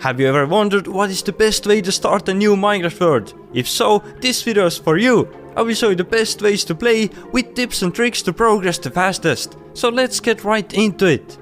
Have you ever wondered what is the best way to start a new Minecraft world? If so, this video is for you. I will show you the best ways to play with tips and tricks to progress the fastest. So let's get right into it.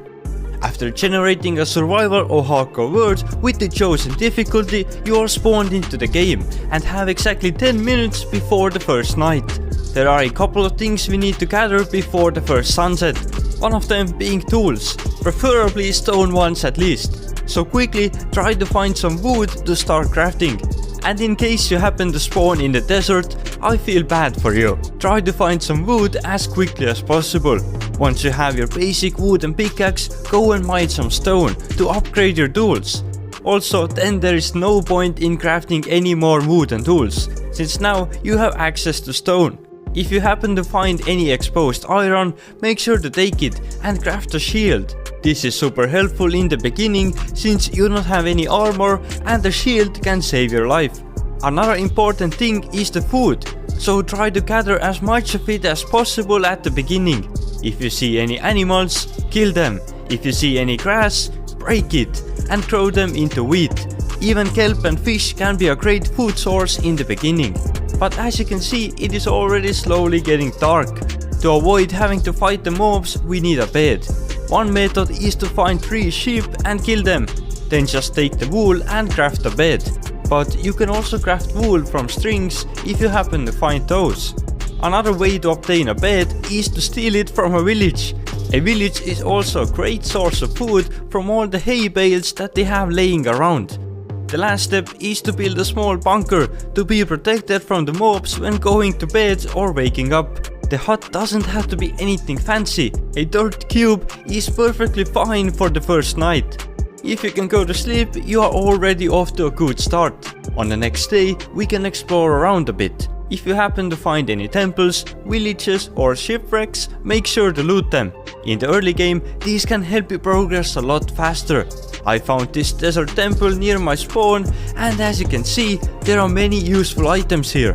After generating a survival or hardcore world with the chosen difficulty, you are spawned into the game and have exactly 10 minutes before the first night. There are a couple of things we need to gather before the first sunset, one of them being tools, preferably stone ones at least. So quickly try to find some wood to start crafting. And in case you happen to spawn in the desert, I feel bad for you. Try to find some wood as quickly as possible. Once you have your basic wooden pickaxe, go and mine some stone to upgrade your tools. Also, then there is no point in crafting any more wooden tools, since now you have access to stone. If you happen to find any exposed iron, make sure to take it and craft a shield. This is super helpful in the beginning since you don't have any armor and the shield can save your life. Another important thing is the food, so try to gather as much of it as possible at the beginning. If you see any animals, kill them. If you see any grass, break it and throw them into wheat. Even kelp and fish can be a great food source in the beginning. But as you can see, it is already slowly getting dark. To avoid having to fight the mobs, we need a bed. One method is to find 3 sheep and kill them. Then just take the wool and craft a bed. But you can also craft wool from strings if you happen to find those. Another way to obtain a bed is to steal it from a village. A village is also a great source of food from all the hay bales that they have laying around. The last step is to build a small bunker to be protected from the mobs when going to bed or waking up. The hut doesn't have to be anything fancy. A dirt cube is perfectly fine for the first night. If you can go to sleep, you are already off to a good start. On the next day, we can explore around a bit. If you happen to find any temples, villages or shipwrecks, make sure to loot them. In the early game, these can help you progress a lot faster. I found this desert temple near my spawn, and as you can see, there are many useful items here.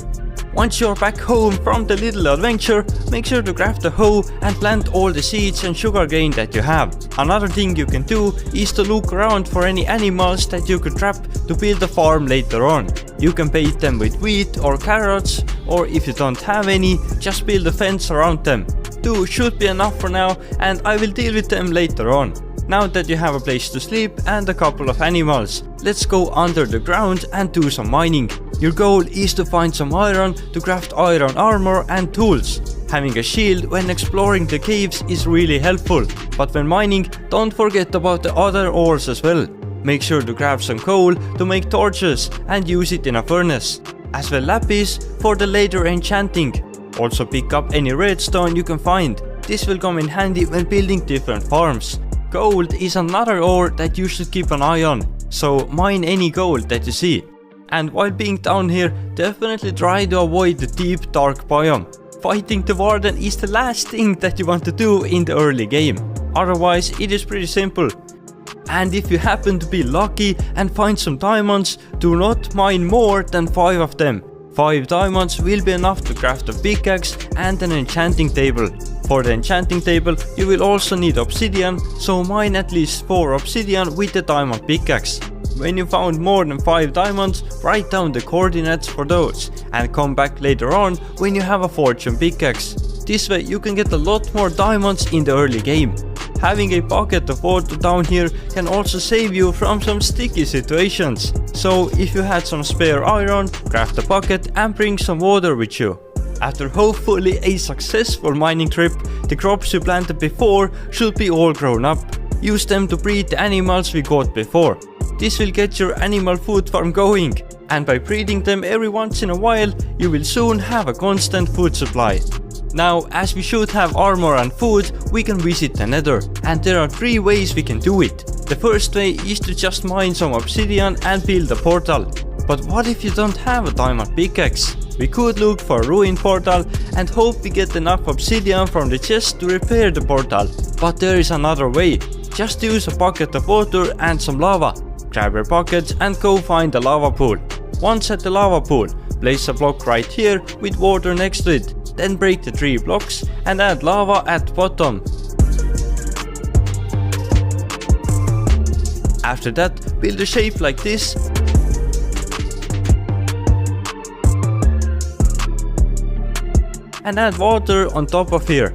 Once you're back home from the little adventure, make sure to craft a hoe and plant all the seeds and sugarcane that you have. Another thing you can do is to look around for any animals that you could trap to build a farm later on. You can bait them with wheat or carrots, or if you don't have any, just build a fence around them. 2 should be enough for now, and I will deal with them later on. Now that you have a place to sleep and a couple of animals, let's go under the ground and do some mining. Your goal is to find some iron to craft iron armor and tools. Having a shield when exploring the caves is really helpful, but when mining, don't forget about the other ores as well. Make sure to grab some coal to make torches and use it in a furnace, as well lapis for the later enchanting. Also pick up any redstone you can find. This will come in handy when building different farms. Gold is another ore that you should keep an eye on, so mine any gold that you see. And while being down here, definitely try to avoid the deep dark biome. Fighting the warden is the last thing that you want to do in the early game. Otherwise, it is pretty simple. And if you happen to be lucky and find some diamonds, do not mine more than 5 of them. 5 diamonds will be enough to craft a pickaxe and an enchanting table. For the enchanting table, you will also need obsidian, so mine at least 4 obsidian with the diamond pickaxe. When you found more than 5 diamonds, write down the coordinates for those and come back later on when you have a fortune pickaxe. This way you can get a lot more diamonds in the early game. Having a bucket of water down here can also save you from some sticky situations. So if you had some spare iron, craft a bucket and bring some water with you. After hopefully a successful mining trip, the crops you planted before should be all grown up. Use them to breed the animals we got before. This will get your animal food farm going, and by breeding them every once in a while, you will soon have a constant food supply. Now, as we should have armor and food, we can visit the Nether, and there are 3 ways we can do it. The first way is to just mine some obsidian and build a portal. But what if you don't have a diamond pickaxe? We could look for a ruin portal and hope we get enough obsidian from the chest to repair the portal. But there is another way. Just use a bucket of water and some lava. Grab your buckets and go find a lava pool. Once at the lava pool, place a block right here with water next to it. Then break the 3 blocks and add lava at the bottom. After that, build a shape like this. And add water on top of here.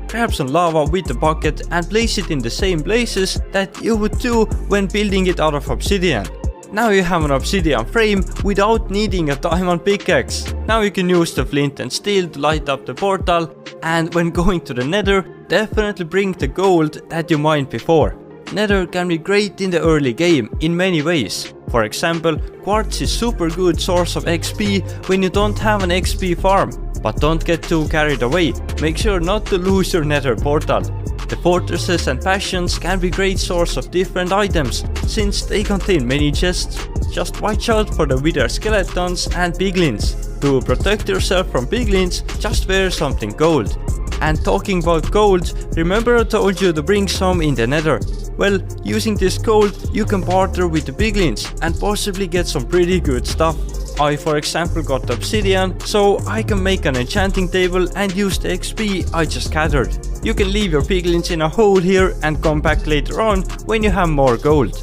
Grab some lava with the bucket and place it in the same places that you would do when building it out of obsidian. Now you have an obsidian frame without needing a diamond pickaxe. Now you can use the flint and steel to light up the portal, and when going to the nether, definitely bring the gold that you mined before. Nether can be great in the early game in many ways. For example, quartz is super good source of XP when you don't have an XP farm. But don't get too carried away, make sure not to lose your nether portal. The fortresses and bastions can be great source of different items, since they contain many chests. Just watch out for the wither skeletons and piglins. To protect yourself from piglins, just wear something gold. And talking about gold, remember I told you to bring some in the nether? Well, using this gold you can barter with the piglins and possibly get some pretty good stuff. I for example got obsidian, so I can make an enchanting table and use the XP I just gathered. You can leave your piglins in a hole here and come back later on when you have more gold.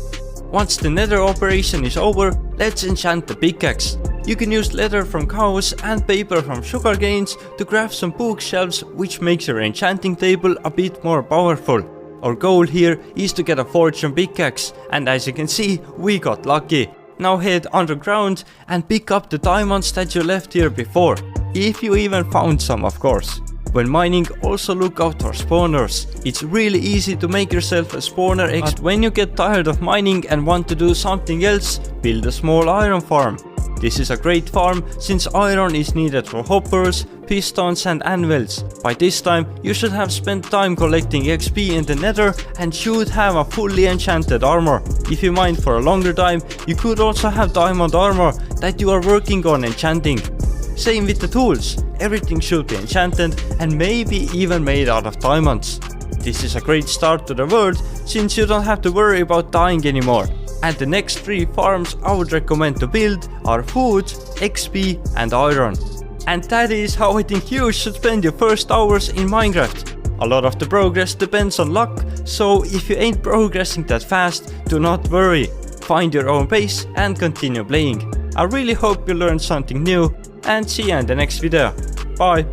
Once the nether operation is over, let's enchant the pickaxe. You can use leather from cows and paper from sugar canes to craft some bookshelves, which makes your enchanting table a bit more powerful. Our goal here is to get a fortune pickaxe, and as you can see, we got lucky. Now head underground and pick up the diamonds that you left here before. If you even found some, of course. When mining, also look out for spawners. It's really easy to make yourself a spawner, but when you get tired of mining and want to do something else, build a small iron farm. This is a great farm since iron is needed for hoppers, pistons and anvils. By this time you should have spent time collecting XP in the nether and should have a fully enchanted armor. If you mine for a longer time, you could also have diamond armor that you are working on enchanting. Same with the tools, everything should be enchanted and maybe even made out of diamonds. This is a great start to the world since you don't have to worry about dying anymore. And the next 3 farms I would recommend to build are food, XP and iron. And that is how I think you should spend your first hours in Minecraft. A lot of the progress depends on luck, so if you ain't progressing that fast, do not worry. Find your own pace and continue playing. I really hope you learned something new, and see you in the next video. Bye!